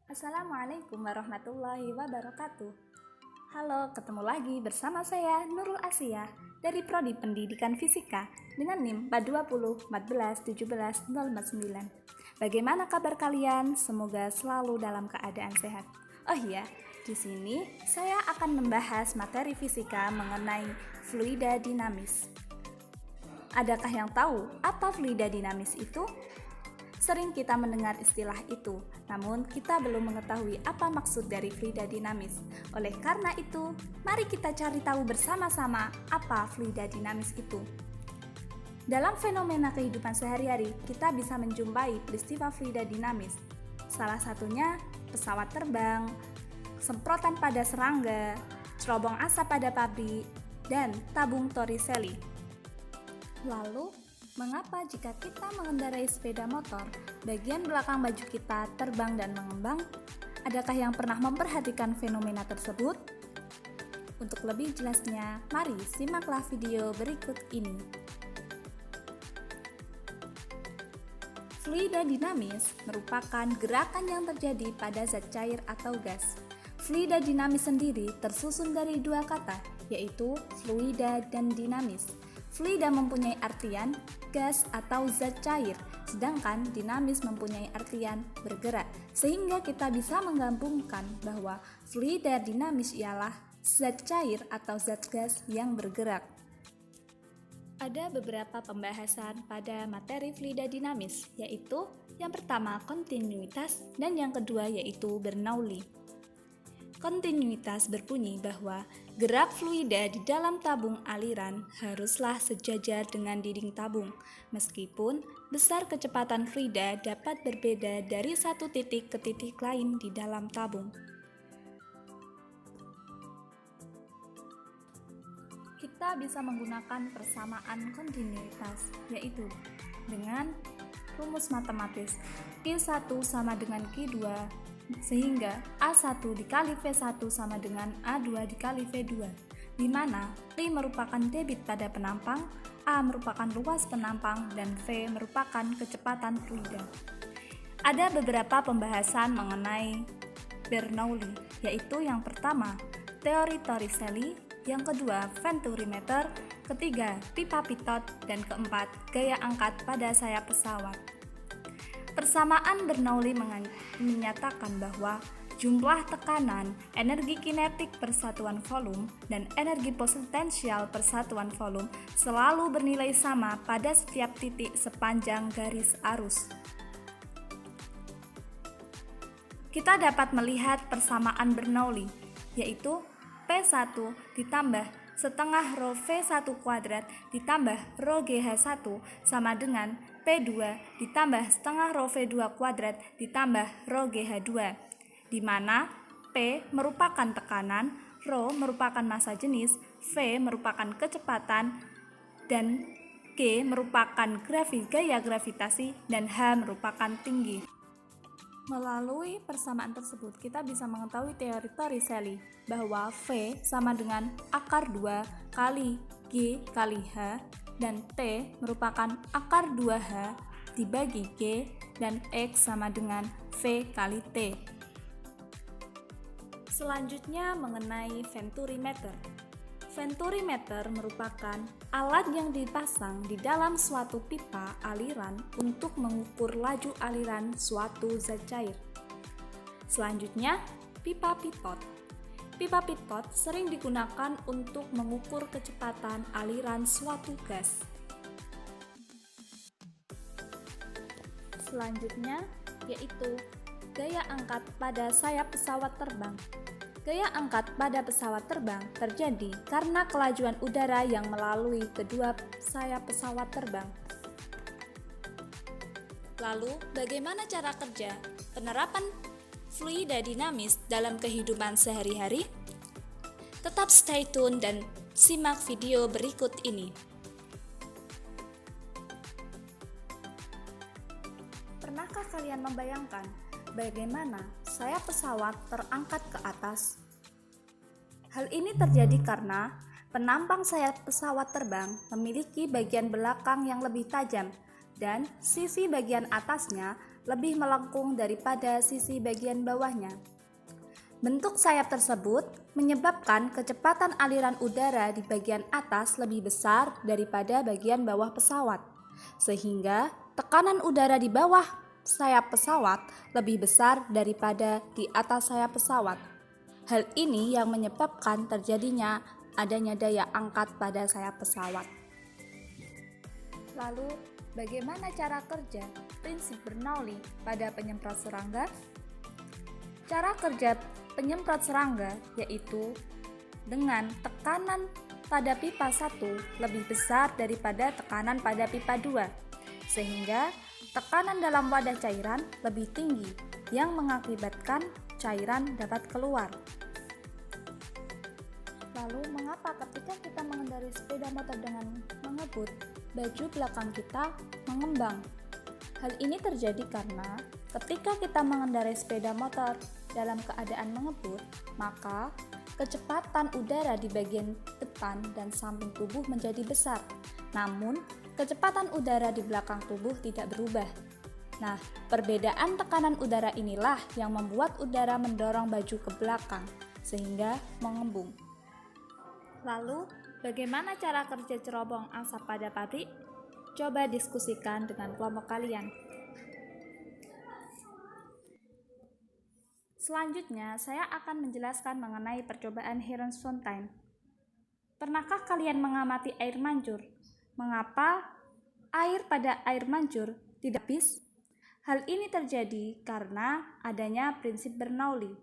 Assalamualaikum warahmatullahi wabarakatuh. Halo, ketemu lagi bersama saya Nurul Asia dari Prodi Pendidikan Fisika dengan NIM 420141709. Bagaimana kabar kalian? Semoga selalu dalam keadaan sehat. Oh iya, di sini saya akan membahas materi fisika mengenai fluida dinamis. Adakah yang tahu apa fluida dinamis itu? Sering kita mendengar istilah itu, namun kita belum mengetahui apa maksud dari fluida dinamis. Oleh karena itu, mari kita cari tahu bersama-sama apa fluida dinamis itu. Dalam fenomena kehidupan sehari-hari, kita bisa menjumpai peristiwa fluida dinamis. Salah satunya pesawat terbang, semprotan pada serangga, cerobong asap pada pabrik, dan tabung Torricelli. Lalu, mengapa jika kita mengendarai sepeda motor, bagian belakang baju kita terbang dan mengembang? Adakah yang pernah memperhatikan fenomena tersebut? Untuk lebih jelasnya, mari simaklah video berikut ini. Fluida dinamis merupakan gerakan yang terjadi pada zat cair atau gas. Fluida dinamis sendiri tersusun dari dua kata, yaitu fluida dan dinamis. Fluida mempunyai artian gas atau zat cair, sedangkan dinamis mempunyai artian bergerak, sehingga kita bisa menggabungkan bahwa fluida dinamis ialah zat cair atau zat gas yang bergerak. Ada beberapa pembahasan pada materi fluida dinamis, yaitu yang pertama kontinuitas dan yang kedua yaitu Bernoulli. Kontinuitas berbunyi bahwa gerak fluida di dalam tabung aliran haruslah sejajar dengan dinding tabung, meskipun besar kecepatan fluida dapat berbeda dari satu titik ke titik lain di dalam tabung. Kita bisa menggunakan persamaan kontinuitas, yaitu dengan rumus matematis Q1 sama dengan Q2, sehingga A1 dikali V1 sama dengan A2 dikali V2, di mana P merupakan debit pada penampang, A merupakan luas penampang, dan V merupakan kecepatan fluida. Ada beberapa pembahasan mengenai Bernoulli, yaitu yang pertama, teori Torricelli, yang kedua, venturimeter, ketiga, pipa pitot, dan keempat, gaya angkat pada sayap pesawat. Persamaan Bernoulli menyatakan bahwa jumlah tekanan, energi kinetik per satuan volume, dan energi potensial per satuan volume selalu bernilai sama pada setiap titik sepanjang garis arus. Kita dapat melihat persamaan Bernoulli, yaitu P1 ditambah setengah rho V1 kuadrat ditambah rho GH1 sama dengan P2 ditambah setengah rho V2 kuadrat ditambah rho GH2, di mana P merupakan tekanan, rho merupakan massa jenis, V merupakan kecepatan, dan G merupakan gaya gravitasi, dan H merupakan tinggi. Melalui persamaan tersebut, kita bisa mengetahui teori Torricelli bahwa V sama dengan akar 2 kali G kali H, dan T merupakan akar 2H dibagi G, dan X sama dengan V kali T. Selanjutnya mengenai venturimeter. Venturimeter merupakan alat yang dipasang di dalam suatu pipa aliran untuk mengukur laju aliran suatu zat cair. Selanjutnya, pipa pitot. Pipa pitot sering digunakan untuk mengukur kecepatan aliran suatu gas. Selanjutnya, yaitu gaya angkat pada sayap pesawat terbang. Gaya angkat pada pesawat terbang terjadi karena kelajuan udara yang melalui kedua sayap pesawat terbang. Lalu, bagaimana cara kerja penerapan fluida dinamis dalam kehidupan sehari-hari? Tetap stay tune dan simak video berikut ini. Pernahkah kalian membayangkan bagaimana sayap pesawat terangkat ke atas? Hal ini terjadi karena penampang sayap pesawat terbang memiliki bagian belakang yang lebih tajam dan sisi bagian atasnya lebih melengkung daripada sisi bagian bawahnya. Bentuk sayap tersebut menyebabkan kecepatan aliran udara di bagian atas lebih besar daripada bagian bawah pesawat, sehingga tekanan udara di bawah sayap pesawat lebih besar daripada di atas sayap pesawat. Hal ini yang menyebabkan terjadinya adanya daya angkat pada sayap pesawat. Lalu, bagaimana cara kerja prinsip Bernoulli pada penyemprot serangga? Cara kerja penyemprot serangga yaitu dengan tekanan pada pipa 1 lebih besar daripada tekanan pada pipa 2, sehingga tekanan dalam wadah cairan lebih tinggi yang mengakibatkan cairan dapat keluar. Lalu, mengapa ketika kita mengendarai sepeda motor dengan mengebut, baju belakang kita mengembang? Hal ini terjadi karena ketika kita mengendarai sepeda motor dalam keadaan mengebut, maka kecepatan udara di bagian depan dan samping tubuh menjadi besar. Namun, kecepatan udara di belakang tubuh tidak berubah. Nah, perbedaan tekanan udara inilah yang membuat udara mendorong baju ke belakang sehingga mengembung. Lalu, bagaimana cara kerja cerobong asap pada pabrik? Coba diskusikan dengan kelompok kalian. Selanjutnya, saya akan menjelaskan mengenai percobaan Heerensfontein. Pernahkah kalian mengamati air mancur? Mengapa air pada air mancur tidak habis? Hal ini terjadi karena adanya prinsip Bernoulli.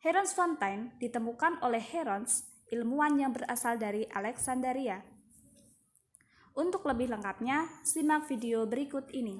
Heerensfontein ditemukan oleh Heerens, ilmuwan yang berasal dari Alexandria. Untuk lebih lengkapnya, simak video berikut ini.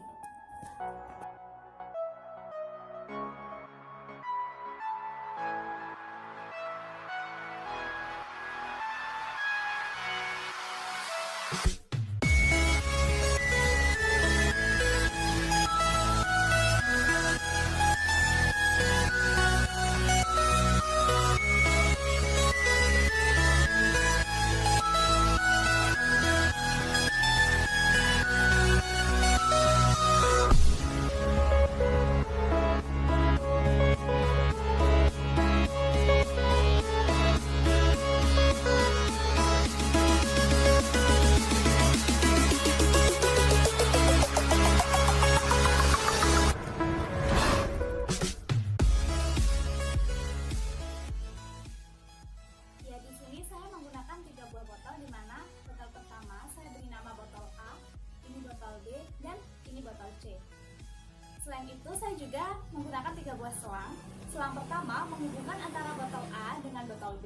Selain itu, saya juga menggunakan 3 buah selang. Selang pertama menghubungkan antara botol A dengan botol B.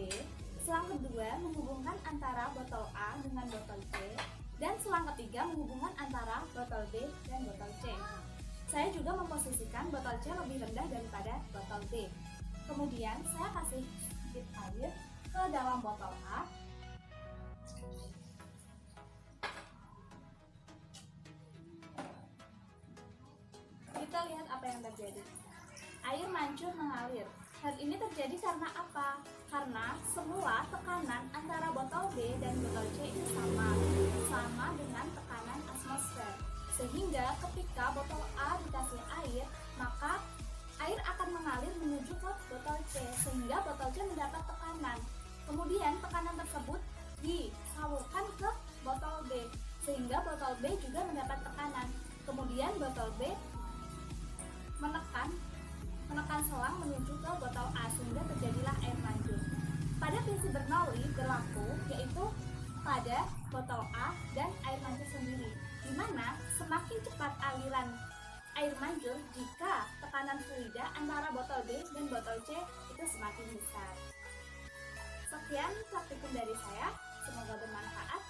Selang kedua menghubungkan antara botol A dengan botol C. Dan selang ketiga menghubungkan antara botol B dan botol C. Saya juga memposisikan botol C lebih rendah daripada botol B. Kemudian saya kasih sedikit air ke dalam botol A. Kita lihat apa yang terjadi. Air mancur mengalir. Hal ini terjadi karena apa? Karena semula tekanan antara botol B dan botol C itu sama dengan tekanan atmosfer. Sehingga ketika botol A dikasih air, maka air akan mengalir menuju ke botol C, sehingga botol C mendapat tekanan. Kemudian tekanan tersebut disalurkan ke botol B, sehingga botol B juga mendapat tekanan. Kemudian botol B menekan selang menuju ke botol A, sehingga terjadilah air mancur. Pada prinsip Bernoulli berlaku, yaitu pada botol A dan air mancur sendiri, di mana semakin cepat aliran air mancur jika tekanan fluida antara botol B dan botol C itu semakin besar. Sekian praktikum dari saya, semoga bermanfaat.